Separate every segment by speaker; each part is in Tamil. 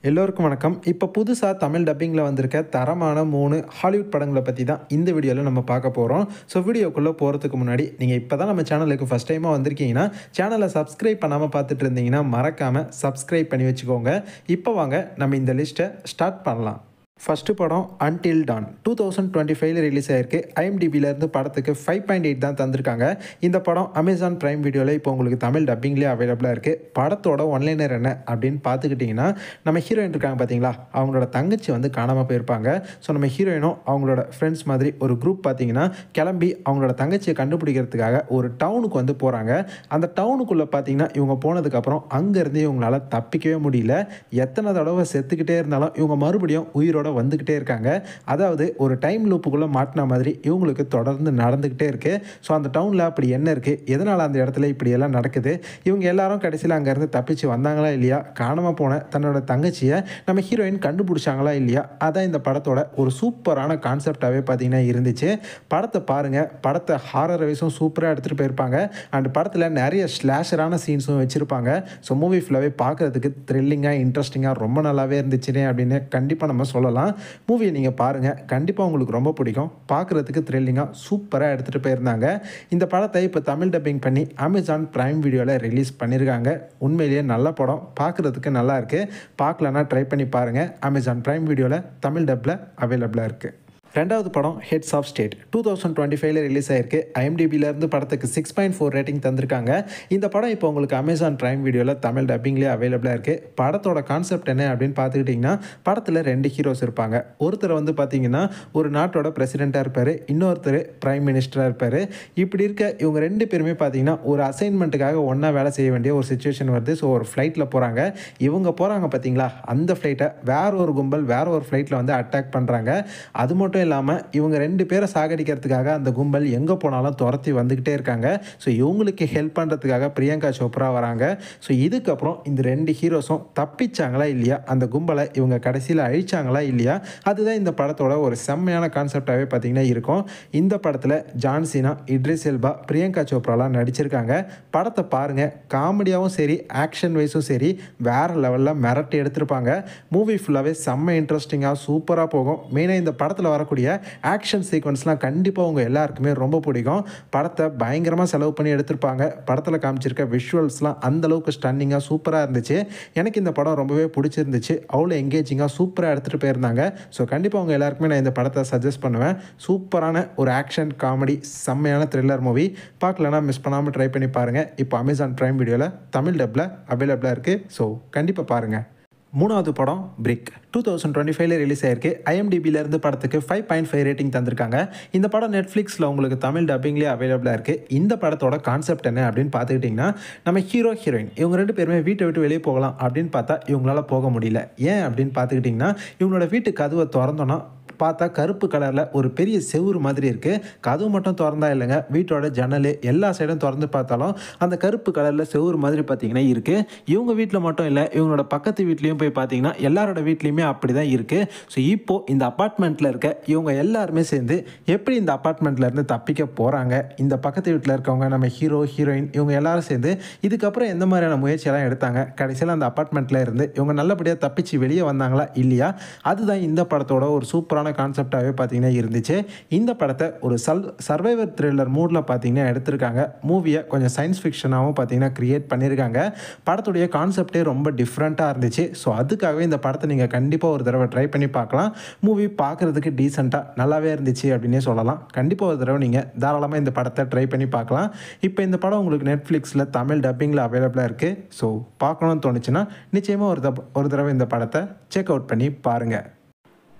Speaker 1: எல்லோருக்கும் வணக்கம். இப்போ புதுசா தமிழ் டப்பிங்கில வந்திருக்க தரமான 3 ஹாலிவுட் படங்கள பத்தி தான் இந்த வீடியோல நம்ம பார்க்க போறோம். வீடியோக்குள்ள போறதுக்கு முன்னாடி நீங்க இப்போ தான் நம்ம சேனலுக்கு ஃபர்ஸ்ட் டைமா வந்திருக்கீங்கன்னா, சேனலை சப்ஸ்கிரைப் பண்ணாம பார்த்துட்டு இருந்தீங்கன்னா மறக்காம சப்ஸ்கிரைப் பண்ணி வச்சுக்கோங்க. இப்போ வாங்க நம்ம இந்த லிஸ்ட்டை ஸ்டார்ட் பண்ணலாம். ஃபர்ஸ்ட் படம் அன்டில் டான் 2025 ரிலீஸ் ஆயிருக்கு. IMDbலேருந்து படத்துக்கு 5.8 தான் தந்திருக்காங்க. இந்த படம் அமேசான் பிரைம் வீடியோவில் இப்போ உங்களுக்கு தமிழ் டப்பிங்லேயே அவைலபிளாக இருக்குது. படத்தோட ஒன்லைனர் என்ன அப்படின்னு பார்த்துக்கிட்டிங்கன்னா, நம்ம ஹீரோயின் இருக்காங்க பார்த்தீங்களா, அவங்களோட தங்கச்சி வந்து காணாமல் போயிருப்பாங்க. ஸோ நம்ம ஹீரோயினும் அவங்களோட ஃப்ரெண்ட்ஸ் மாதிரி ஒரு குரூப் பார்த்தீங்கன்னா கிளம்பி அவங்களோட தங்கச்சியை கண்டுபிடிக்கிறதுக்காக ஒரு டவுனுக்கு வந்து போகிறாங்க. அந்த டவுனுக்குள்ளே பார்த்தீங்கன்னா இவங்க போனதுக்கப்புறம் அங்கேருந்து இவங்களால தப்பிக்கவே முடியல. எத்தனை தடவை செத்துக்கிட்டே இருந்தாலும் இவங்க மறுபடியும் உயிரோட வந்துக்கிட்டே இருக்காங்க. அதாவது ஒரு டைம் லூப்புக்குள்ளே மாட்டின மாதிரி இவங்களுக்கு தொடர்ந்து நடந்துக்கிட்டே இருக்குது. ஸோ அந்த டவுனில் அப்படி என்ன இருக்குது, எதனால் அந்த இடத்துல இப்படியெல்லாம் நடக்குது, இவங்க எல்லாரும் கடைசியில் அங்கேருந்து தப்பிச்சு வந்தாங்களா இல்லையா, காணாமல் போன தன்னோட தங்கச்சியை நம்ம ஹீரோயின் கண்டுபிடிச்சாங்களா இல்லையா, அதான் இந்த படத்தோட ஒரு சூப்பரான கான்செப்டாகவே பார்த்தீங்கன்னா இருந்துச்சு. படத்தை பாருங்கள். படத்தை ஹாரர் வைஸும் சூப்பராக எடுத்துகிட்டு போயிருப்பாங்க. அண்ட் படத்தில் நிறைய ஸ்லாஷரான சீன்ஸும் வச்சுருப்பாங்க. ஸோ மூவி ஃபுல்லாகவே பார்க்குறதுக்கு த்ரில்லிங்காக இன்ட்ரெஸ்டிங்காக ரொம்ப நல்லாவே இருந்துச்சுன்னு அப்படின்னு கண்டிப்பாக நம்ம சொல்லலாம். மூவியை நீங்கள் பாருங்கள், கண்டிப்பாக உங்களுக்கு ரொம்ப பிடிக்கும். பார்க்குறதுக்கு த்ரில்லிங்காக சூப்பராக எடுத்துகிட்டு போயிருந்தாங்க. இந்த படத்தை இப்போ தமிழ் டப்பிங் பண்ணி அமேசான் பிரைம் வீடியோவில் ரிலீஸ் பண்ணியிருக்காங்க. உண்மையிலேயே நல்ல படம், பார்க்குறதுக்கு நல்லா இருக்குது. பார்க்கலன்னா ட்ரை பண்ணி பாருங்கள். அமேசான் பிரைம் வீடியோவில் தமிழ் டப்பில் அவைலபிளாக இருக்குது. ரெண்டாவது படம் ஹெட்ஸ் ஆஃப் ஸ்டேட் 2025 ரிலீஸ் ஆயிருக்கு. IMDbலேருந்து படத்துக்கு 6.4 ரேட்டிங் தந்திருக்காங்க. இந்த படம் இப்போ உங்களுக்கு அமேசான் பிரைம் வீடியோவில் தமிழ் டப்பிங்லேயே அவைலபிளாக இருக்குது. படத்தோட கான்செப்ட் என்ன அப்படின்னு பார்த்துக்கிட்டிங்கன்னா, படத்தில் 2 ஹீரோஸ் இருப்பாங்க. ஒருத்தர் வந்து பார்த்தீங்கன்னா ஒரு நாட்டோட பிரசிடெண்ட்டாக இருப்பார், இன்னொருத்தர் பிரைம் மினிஸ்டராக இருப்பார். இப்படி இருக்க இவங்க 2 பேருமே பார்த்தீங்கன்னா ஒரு அசைன்மெண்ட்டுக்காக ஒன்றா வேலை செய்ய வேண்டிய ஒரு சுச்சுவேஷன் வருது. ஸோ ஒரு ஃப்ளைட்டில் போகிறாங்க. இவங்க போகிறாங்க பார்த்தீங்களா, அந்த ஃப்ளைட்டை வேற ஒரு கும்பல் வேற ஒரு ஃப்ளைட்டில் வந்து அட்டாக் பண்ணுறாங்க. அது மட்டும் இல்லாமல் இவங்க 2 பேரை சாகடிக்கிறதுக்காக அந்த கும்பல் எங்கே போனாலும் துரத்தி வந்துக்கிட்டே இருக்காங்க. ஸோ இவங்களுக்கு ஹெல்ப் பண்ணுறதுக்காக பிரியங்கா சோப்ரா வராங்க. ஸோ இதுக்கப்புறம் இந்த 2 ஹீரோஸும் தப்பிச்சாங்களா இல்லையா, அந்த கும்பலை இவங்க கடைசியில் அழிச்சாங்களா இல்லையா, அதுதான் இந்த படத்தோட ஒரு செம்மையான கான்செப்டாகவே பார்த்தீங்கன்னா இருக்கும். இந்த படத்தில் ஜான் சீனா, இட்ரிஸ் எல்பா, பிரியங்கா சோப்ராலாம் நடிச்சிருக்காங்க. படத்தை பாருங்கள். காமெடியாகவும் சரி, ஆக்ஷன் வைஸும் சரி, வேறு லெவலில் மிரட்டி எடுத்திருப்பாங்க. மூவி ஃபுல்லாகவே செம்ம இன்ட்ரெஸ்டிங்காக சூப்பராக போகும். மெயினாக இந்த படத்தில் வரக்கூடிய ஆக்ஷன் சீக்வன்ஸ்லாம் கண்டிப்பாக உங்கள் எல்லாருக்குமே ரொம்ப பிடிக்கும். படத்தை பயங்கரமாக செலவு பண்ணி எடுத்திருப்பாங்க. படத்தில் காமிச்சிருக்க விஷுவல்ஸ்லாம் அந்தளவுக்கு ஸ்டன்னிங்காக சூப்பராக இருந்துச்சு. எனக்கு இந்த படம் ரொம்பவே பிடிச்சிருந்துச்சு. அவ்வளோ எங்கேஜிங்காக சூப்பராக எடுத்துகிட்டு போயிருந்தாங்க. ஸோ கண்டிப்பாக உங்கள் எல்லாருக்குமே நான் இந்த படத்தை சஜஸ்ட் பண்ணுவேன். சூப்பரான ஒரு ஆக்ஷன் காமெடி செம்மையான த்ரில்லர் மூவி. பார்க்கலன்னா மிஸ் பண்ணாமல் ட்ரை பண்ணி பாருங்கள். இப்போ அமேசான் பிரைம் வீடியோவில் தமிழ் டப்பில் அவைலபிளாக இருக்குது. ஸோ கண்டிப்பாக பாருங்கள். மூணாவது படம் பிரிக் 2025 ரிலீஸ் ஆயிருக்கு. IMDbலேருந்து படத்துக்கு 5.5 ரேட்டிங் தந்திருக்காங்க. இந்த படம் நெட்ஃப்ளிக்ஸில் உங்களுக்கு தமிழ் டப்பிங்லேயே அவைலபிளாக இருக்குது. இந்த படத்தோட கான்செப்ட் என்ன அப்படின்னு பார்த்துக்கிட்டிங்கன்னா, நம்ம ஹீரோ ஹீரோயின் இவங்க 2 பேருமே வீட்டை விட்டு வெளியே போகலாம் அப்படின்னு பார்த்தா இவங்களால போக முடியல. ஏன் அப்படின்னு பார்த்துக்கிட்டிங்கன்னா, இவங்களோட வீட்டு கதவை திறந்தோன்னா பார்த்தா கருப்பு கலரில் ஒரு பெரிய செவுறு மாதிரி இருக்குது. கதவு மட்டும் திறந்தா இல்லைங்க, வீட்டோட ஜன்னல் எல்லா சைடும் திறந்து பார்த்தாலும் அந்த கருப்பு கலரில் செவுறு மாதிரி பார்த்தீங்கன்னா இருக்குது. இவங்க வீட்டில் மட்டும் இல்லை, இவங்களோட பக்கத்து வீட்லேயும் போய் பார்த்தீங்கன்னா எல்லாரோட வீட்லேயுமே அப்படி தான் இருக்குது. ஸோ இப்போது இந்த அப்பார்ட்மெண்ட்டில் இருக்க இவங்க எல்லாருமே சேர்ந்து எப்படி இந்த அப்பார்ட்மெண்ட்லேருந்து தப்பிக்க போகிறாங்க, இந்த பக்கத்து வீட்டில் இருக்கவங்க நம்ம ஹீரோ ஹீரோயின் இவங்க எல்லாரும் சேர்ந்து இதுக்கப்புறம் எந்த மாதிரியான முயற்சியெல்லாம் எடுத்தாங்க, கடைசியில் அந்த அப்பார்ட்மெண்ட்டில் இருந்து இவங்க நல்லபடியாக தப்பிச்சு வெளியே வந்தாங்களா இல்லையா, அதுதான் இந்த படத்தோட ஒரு சூப்பரான கான்செப்டாகவே பார்த்தீங்கன்னா இருந்துச்சு. இந்த படத்தை ஒரு சர்வைவர் த்ரில்லர் மூடில் பார்த்தீங்கன்னா எடுத்திருக்காங்க. மூவியை கொஞ்சம் சயின்ஸ் ஃபிக்ஷனாகவும் பார்த்தீங்கன்னா கிரியேட் பண்ணியிருக்காங்க. படத்துடைய கான்செப்டே ரொம்ப டிஃப்ரெண்ட்டாக இருந்துச்சு. ஸோ அதுக்காகவே இந்த படத்தை நீங்கள் கண்டிப்பாக ஒரு தடவை ட்ரை பண்ணி பார்க்கலாம். மூவி பார்க்குறதுக்கு டீசெண்டாக நல்லாவே இருந்துச்சு அப்படின்னே சொல்லலாம். கண்டிப்பாக ஒரு தடவை நீங்கள் தாராளமாக இந்த படத்தை ட்ரை பண்ணி பார்க்கலாம். இப்போ இந்த படம் உங்களுக்கு நெட்ஃப்ளிக்ஸில் தமிழ் டப்பிங்கில் அவைலபிளாக இருக்குது. ஸோ பார்க்கணும்னு தோணுச்சுன்னா நிச்சயமாக ஒரு தடவை இந்த படத்தை செக் அவுட் பண்ணி பாருங்கள்.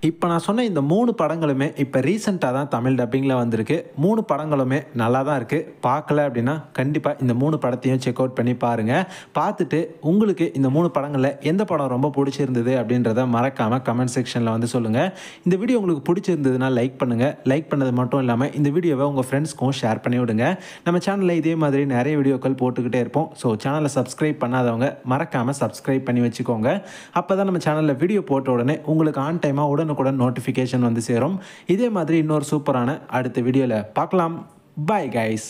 Speaker 1: இப்போ நான் சொன்ன இந்த 3 படங்களுமே இப்போ ரீசெண்டாக தான் தமிழ் டப்பிங்கில் வந்திருக்கு. 3 படங்களுமே நல்லா தான் இருக்குது. பார்க்கல அப்படின்னா கண்டிப்பாக இந்த 3 படத்தையும் செக் அவுட் பண்ணி பாருங்கள். பார்த்துட்டு உங்களுக்கு இந்த 3 படங்களில் எந்த படம் ரொம்ப பிடிச்சிருந்தது அப்படின்றத மறக்காமல் கமெண்ட் செக்ஷனில் வந்து சொல்லுங்கள். இந்த வீடியோ உங்களுக்கு பிடிச்சிருந்ததுன்னா லைக் பண்ணுங்கள். லைக் பண்ணது மட்டும் இல்லாமல் இந்த வீடியோவை உங்கள் ஃப்ரெண்ட்ஸ்க்கும் ஷேர் பண்ணி விடுங்க. நம்ம சேனலில் இதே மாதிரி நிறைய வீடியோக்கள் போட்டுக்கிட்டே இருப்போம். ஸோ சேனலை சப்ஸ்கிரைப் பண்ணாதவங்க மறக்காமல் சப்ஸ்கிரைப் பண்ணி வச்சுக்கோங்க. அப்போ தான் நம்ம சேனலில் வீடியோ போட்ட உடனே உங்களுக்கு ஆன் டைமாக உடனுக்குடன் நோட்டிஃபிகேஷன் வந்து சேரும். இதே மாதிரி இன்னொரு சூப்பரான அடுத்த வீடியோவில் பார்க்கலாம். Bye guys.